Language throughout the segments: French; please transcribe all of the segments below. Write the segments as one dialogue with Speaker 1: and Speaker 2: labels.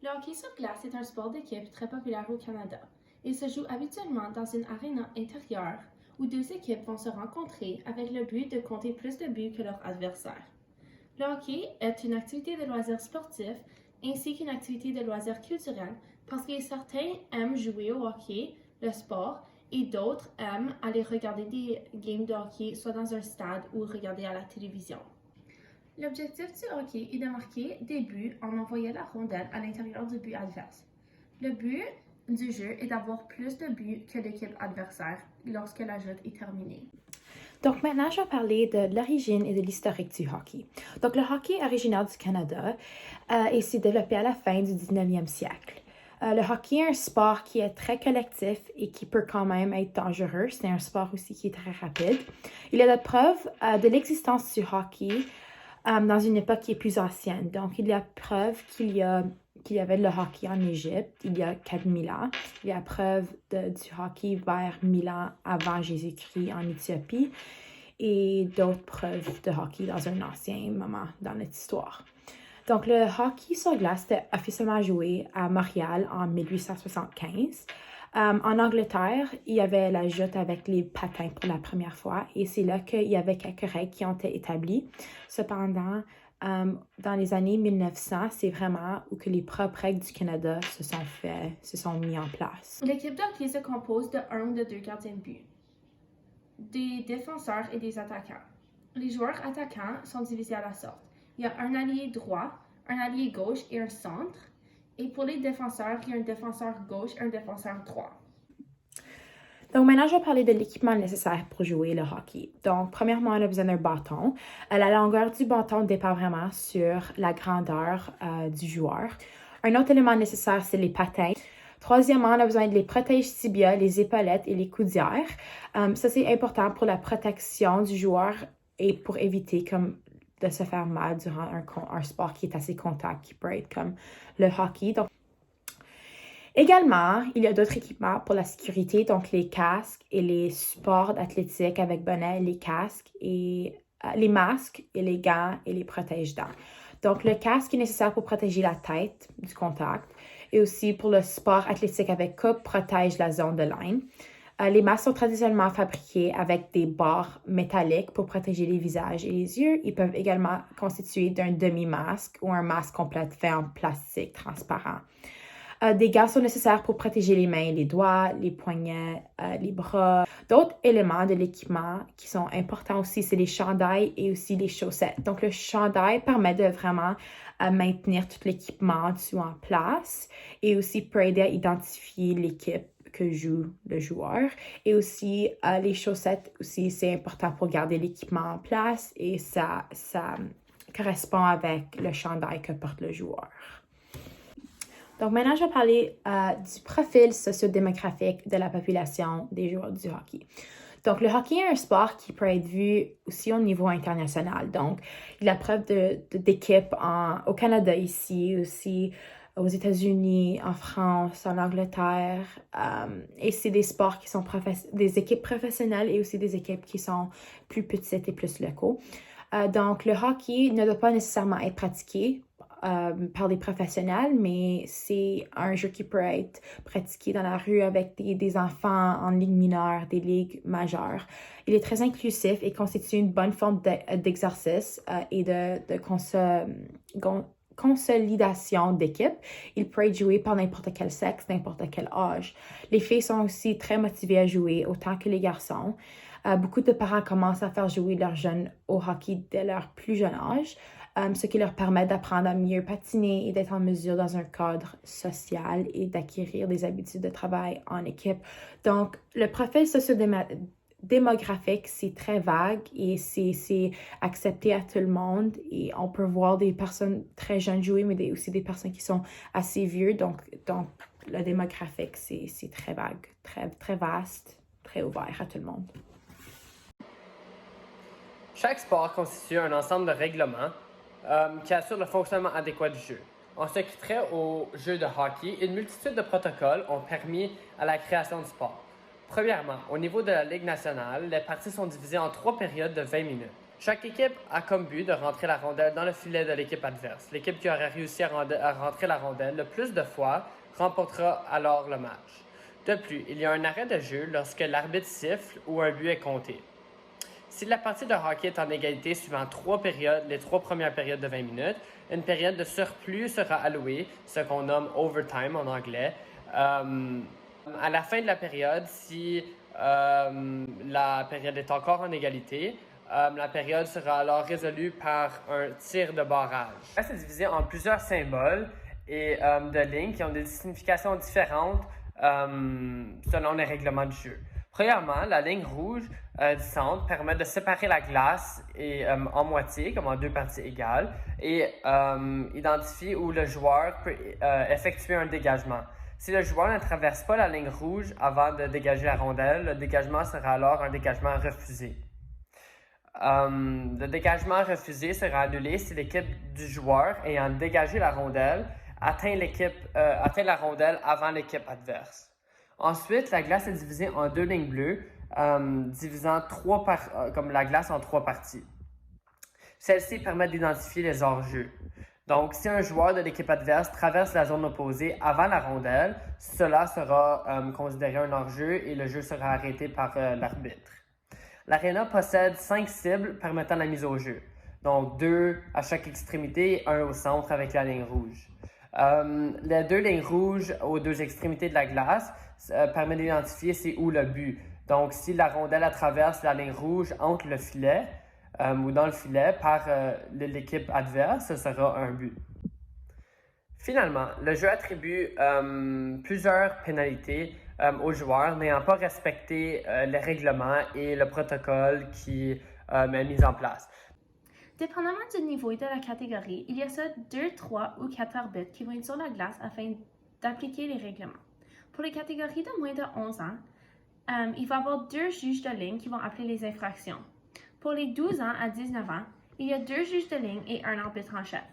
Speaker 1: Le hockey sur glace est un sport d'équipe très populaire au Canada. Il se joue habituellement dans une aréna intérieure où deux équipes vont se rencontrer avec le but de compter plus de buts que leur adversaire. Le hockey est une activité de loisir sportif ainsi qu'une activité de loisir culturel parce que certains aiment jouer au hockey, le sport, et d'autres aiment aller regarder des games de hockey soit dans un stade ou regarder à la télévision. L'objectif du hockey est de marquer des buts en envoyant la rondelle à l'intérieur du but adverse. Le but du jeu est d'avoir plus de buts que l'équipe adversaire lorsque la joute est terminée.
Speaker 2: Donc maintenant, je vais parler de l'origine et de l'historique du hockey. Donc le hockey est originaire du Canada et s'est développé à la fin du 19e siècle. Le hockey est un sport qui est très collectif et qui peut quand même être dangereux. C'est un sport aussi qui est très rapide. Il y a la preuve de l'existence du hockey dans une époque qui est plus ancienne. Donc, il y a preuve qu'il y avait le hockey en Égypte il y a 4000 ans. Il y a preuve du hockey vers 1000 ans avant Jésus-Christ en Éthiopie et d'autres preuves de hockey dans un ancien moment dans notre histoire. Donc, le hockey sur glace était officiellement joué à Montréal en 1875. En Angleterre, il y avait la joute avec les patins pour la première fois et c'est là qu'il y avait quelques règles qui ont été établies. Cependant, dans les années 1900, c'est vraiment où que les propres règles du Canada se sont mis en place.
Speaker 1: L'équipe de hockey se compose de un ou de deux gardiens de but, des défenseurs et des attaquants. Les joueurs attaquants sont divisés à la sorte. Il y a un allié droit, un allié gauche et un centre. Et pour les défenseurs, il y a un défenseur gauche et un défenseur droit.
Speaker 2: Donc maintenant, je vais parler de l'équipement nécessaire pour jouer le hockey. Donc, premièrement, on a besoin d'un bâton. La longueur du bâton dépend vraiment sur la grandeur du joueur. Un autre élément nécessaire, c'est les patins. Troisièmement, on a besoin de les protège-tibias, les épaulettes et les coudières. Ça, c'est important pour la protection du joueur et pour éviter de se faire mal durant un sport qui est assez contact, qui peut être comme le hockey. Donc, également, il y a d'autres équipements pour la sécurité, donc les casques et les supports athlétiques avec bonnet, les casques et les masques et les gants et les protège-dents. Donc, le casque est nécessaire pour protéger la tête du contact et aussi pour le sport athlétique avec coupe protège la zone de ligne. Les masques sont traditionnellement fabriqués avec des barres métalliques pour protéger les visages et les yeux. Ils peuvent également constituer d'un demi-masque ou un masque complet fait en plastique transparent. Des gants sont nécessaires pour protéger les mains, les doigts, les poignets, les bras. D'autres éléments de l'équipement qui sont importants aussi, c'est les chandails et aussi les chaussettes. Donc, le chandail permet de vraiment maintenir tout l'équipement en place et aussi peut aider à identifier l'équipe que joue le joueur. Et aussi, les chaussettes aussi, c'est important pour garder l'équipement en place et ça correspond avec le chandail que porte le joueur. Donc maintenant, je vais parler du profil sociodémographique de la population des joueurs du hockey. Donc, le hockey est un sport qui peut être vu aussi au niveau international. Donc, il y a preuve d'équipes au Canada ici, aussi aux États-Unis, en France, en Angleterre. Et c'est des sports qui sont des équipes professionnelles et aussi des équipes qui sont plus petites et plus locaux. Donc, le hockey ne doit pas nécessairement être pratiqué par des professionnels, mais c'est un jeu qui peut être pratiqué dans la rue avec des enfants en ligue mineure, des ligues majeures. Il est très inclusif et constitue une bonne forme d'exercice et de consolidation d'équipe. Il peut être joué par n'importe quel sexe, n'importe quel âge. Les filles sont aussi très motivées à jouer, autant que les garçons. Beaucoup de parents commencent à faire jouer leurs jeunes au hockey dès leur plus jeune âge, ce qui leur permet d'apprendre à mieux patiner et d'être en mesure dans un cadre social et d'acquérir des habitudes de travail en équipe. Donc, le profil sociodémographique, c'est très vague et c'est accepté à tout le monde et on peut voir des personnes très jeunes jouer, mais aussi des personnes qui sont assez vieux. Donc le démographique, c'est très vague, très, très vaste, très ouvert à tout le monde.
Speaker 3: Chaque sport constitue un ensemble de règlements qui assurent le fonctionnement adéquat du jeu. En ce qui trait au jeu de hockey, une multitude de protocoles ont permis à la création du sport. Premièrement, au niveau de la Ligue nationale, les parties sont divisées en 3 périodes de 20 minutes. Chaque équipe a comme but de rentrer la rondelle dans le filet de l'équipe adverse. L'équipe qui aura réussi à rentrer la rondelle le plus de fois remportera alors le match. De plus, il y a un arrêt de jeu lorsque l'arbitre siffle ou un but est compté. Si la partie de hockey est en égalité suivant 3 périodes, les 3 premières périodes de 20 minutes, une période de surplus sera allouée, ce qu'on nomme overtime en anglais. À la fin de la période, si la période est encore en égalité, la période sera alors résolue par un tir de barrage. C'est divisé en plusieurs symboles et de lignes qui ont des significations différentes selon les règlements du jeu. Premièrement, la ligne rouge du centre permet de séparer la glace en moitié, comme en 2 parties égales, et identifie où le joueur peut effectuer un dégagement. Si le joueur ne traverse pas la ligne rouge avant de dégager la rondelle, le dégagement sera alors un dégagement refusé. Le dégagement refusé sera annulé si l'équipe du joueur ayant dégagé la rondelle atteint la rondelle avant l'équipe adverse. Ensuite, la glace est divisée en 2 lignes bleues, divisant comme la glace en 3 parties. Celle-ci permet d'identifier les hors-jeux. Donc, si un joueur de l'équipe adverse traverse la zone opposée avant la rondelle, cela sera considéré un hors-jeu et le jeu sera arrêté par l'arbitre. L'aréna possède 5 cibles permettant la mise au jeu. Donc, 2 à chaque extrémité et 1 au centre avec la ligne rouge. Les 2 lignes rouges aux 2 extrémités de la glace permettent d'identifier c'est où le but. Donc, si la rondelle traverse la ligne rouge entre le filet ou dans le filet par l'équipe adverse, ce sera un but. Finalement, le jeu attribue plusieurs pénalités aux joueurs n'ayant pas respecté les règlements et le protocole qui est mis en place.
Speaker 1: Dépendamment du niveau et de la catégorie, il y a 2, 3 ou 4 arbitres qui vont être sur la glace afin d'appliquer les règlements. Pour les catégories de moins de 11 ans, il va y avoir 2 juges de ligne qui vont appeler les infractions. Pour les 12 ans à 19 ans, il y a 2 juges de ligne et un arbitre en chef.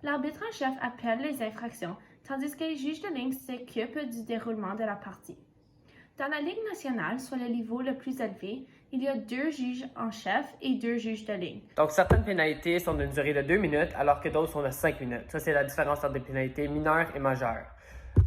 Speaker 1: L'arbitre en chef appelle les infractions, tandis que les juges de ligne s'occupent du déroulement de la partie. Dans la Ligue nationale, soit le niveau le plus élevé, il y a 2 juges en chef et 2 juges de ligne.
Speaker 3: Donc, certaines pénalités sont d'une durée de 2 minutes, alors que d'autres sont de 5 minutes. Ça, c'est la différence entre des pénalités mineures et majeures.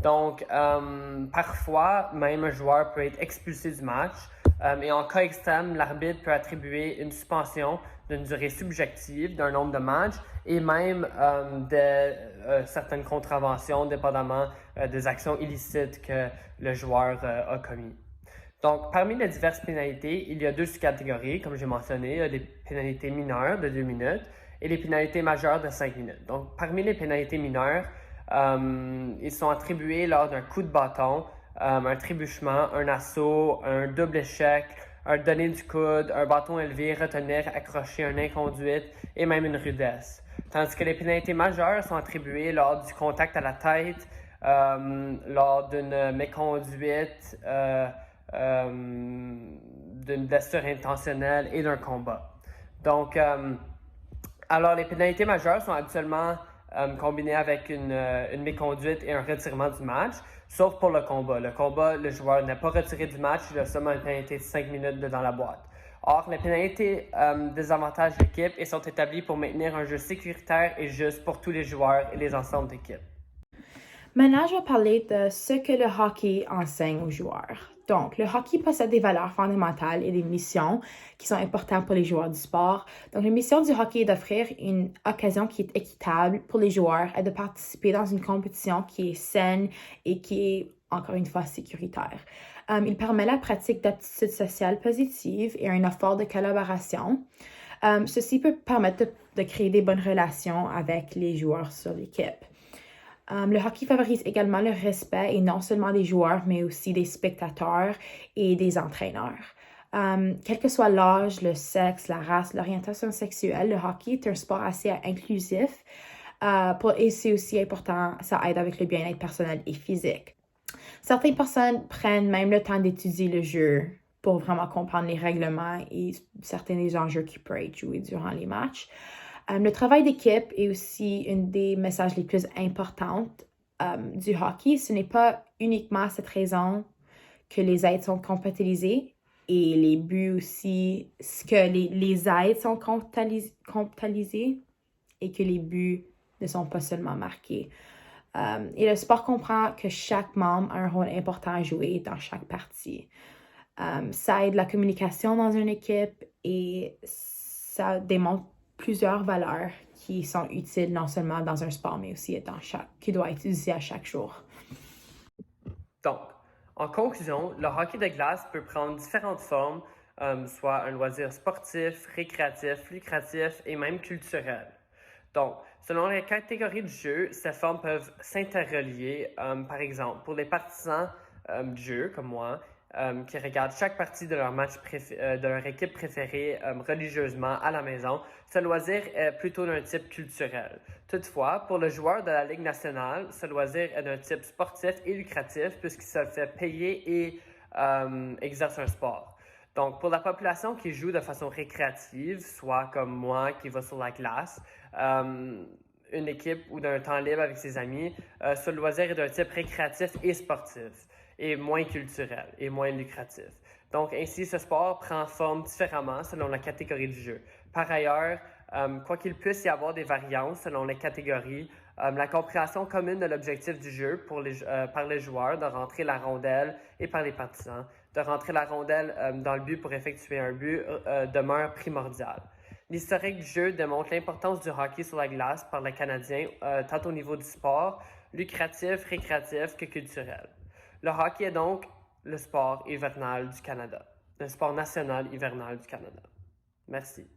Speaker 3: Donc, parfois, même un joueur peut être expulsé du match. Et en cas extrême, l'arbitre peut attribuer une suspension d'une durée subjective d'un nombre de matchs et même certaines contraventions, dépendamment des actions illicites que le joueur a commis. Donc, parmi les diverses pénalités, il y a 2 sous-catégories, comme j'ai mentionné. Il y a les pénalités mineures de 2 minutes et les pénalités majeures de 5 minutes. Donc, parmi les pénalités mineures, ils sont attribués lors d'un coup de bâton, un trébuchement, un assaut, un double échec, un donner du coude, un bâton élevé, retenir, accrocher, un inconduite et même une rudesse. Tandis que les pénalités majeures sont attribuées lors du contact à la tête, lors d'une méconduite, d'une blessure intentionnelle et d'un combat. Donc, alors les pénalités majeures sont habituellement combinées avec une méconduite et un retirement du match, sauf pour le combat. Le combat, le joueur n'est pas retiré du match, il a seulement une pénalité de 5 minutes dans la boîte. Or, les pénalités désavantagent l'équipe et sont établies pour maintenir un jeu sécuritaire et juste pour tous les joueurs et les ensembles d'équipe.
Speaker 2: Maintenant, je vais parler de ce que le hockey enseigne aux joueurs. Donc, le hockey possède des valeurs fondamentales et des missions qui sont importantes pour les joueurs du sport. Donc, la mission du hockey est d'offrir une occasion qui est équitable pour les joueurs et de participer dans une compétition qui est saine et qui est, encore une fois, sécuritaire. Il permet la pratique d'aptitudes sociales positives et un effort de collaboration. Ceci peut permettre de créer des bonnes relations avec les joueurs sur l'équipe. Le hockey favorise également le respect et non seulement des joueurs, mais aussi des spectateurs et des entraîneurs. Quel que soit l'âge, le sexe, la race, l'orientation sexuelle, le hockey est un sport assez inclusif et c'est aussi important, ça aide avec le bien-être personnel et physique. Certaines personnes prennent même le temps d'étudier le jeu pour vraiment comprendre les règlements et certains des enjeux qui peuvent être joués durant les matchs. Le travail d'équipe est aussi une des messages les plus importantes du hockey. Ce n'est pas uniquement cette raison que les aides sont comptabilisées, et les buts aussi, ce que les aides sont comptabilisées et que les buts ne sont pas seulement marqués. Et le sport comprend que chaque membre a un rôle important à jouer dans chaque partie. Ça aide la communication dans une équipe et ça démontre plusieurs valeurs qui sont utiles non seulement dans un sport, mais aussi qui doit être utilisé à chaque jour.
Speaker 3: Donc, en conclusion, le hockey de glace peut prendre différentes formes, soit un loisir sportif, récréatif, lucratif et même culturel. Donc, selon les catégories de jeu, ces formes peuvent s'interrelier. Par exemple, pour les partisans du jeu, comme moi, qui regardent chaque partie de leur match de leur équipe préférée religieusement à la maison, ce loisir est plutôt d'un type culturel. Toutefois, pour le joueur de la Ligue nationale, ce loisir est d'un type sportif et lucratif puisqu'il se fait payer et exerce un sport. Donc, pour la population qui joue de façon récréative, soit comme moi qui va sur la glace, une équipe ou d'un temps libre avec ses amis, ce loisir est d'un type récréatif et sportif, et moins culturel et moins lucratif. Donc, ainsi, ce sport prend forme différemment selon la catégorie du jeu. Par ailleurs, quoi qu'il puisse y avoir des variances selon les catégories, la compréhension commune de l'objectif du jeu par les joueurs de rentrer la rondelle et par les partisans, de rentrer la rondelle dans le but pour effectuer un but demeure primordiale. L'historique du jeu démontre l'importance du hockey sur la glace par les Canadiens, tant au niveau du sport, lucratif, récréatif que culturel. Le hockey est donc le sport hivernal du Canada, le sport national hivernal du Canada. Merci.